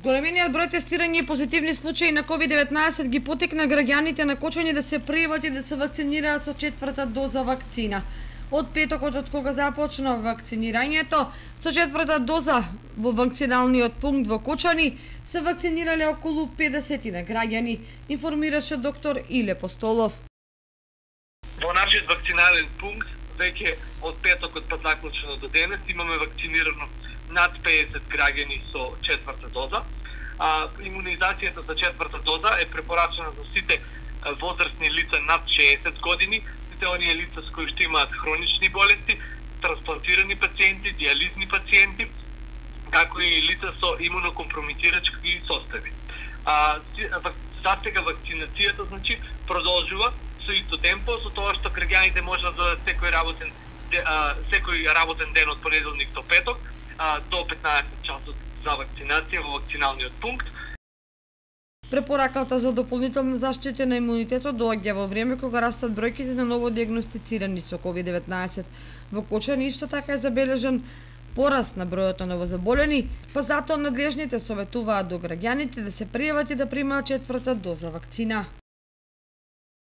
Големиниот број тестирање и позитивни случаи на COVID-19 ги потикна граѓаните на Кочани да се пријават и да се вакцинираат со четврта доза вакцина. Од петокот, од кога започна вакцинирањето, со четврта доза во вакциналниот пункт во Кочани се вакцинирале околу 50 на граѓани, информираше доктор Иле Постолов. Во нашиот вакцинален пункт веќе од петокот па заклучено до денес имаме вакцинирано над 50 граѓани со четврта доза. Имунизацијата за четврта доза е препорачена за сите возрастни лица над 60 години, сите оние лица с кои што имаат хронични болести, трансплантирани пациенти, диализни пациенти, како и лица со имунокомпромитирачки состави. Сега вакцинацијата продолжува со исто темпо, со тоа што граѓаните можат да секој работен ден од понеделник до петок до 15 часот за вакцинација во вакциналниот пункт. Препораката за дополнителна заштита на имунитетот доаѓа во време кога растат бројките на ново диагностицирани со COVID-19. Во Кочани исто така е забележен пораст на бројот на новозаболени, па затоа надлежните советуваат до граѓаните да се пријават и да примаат четврта доза вакцина.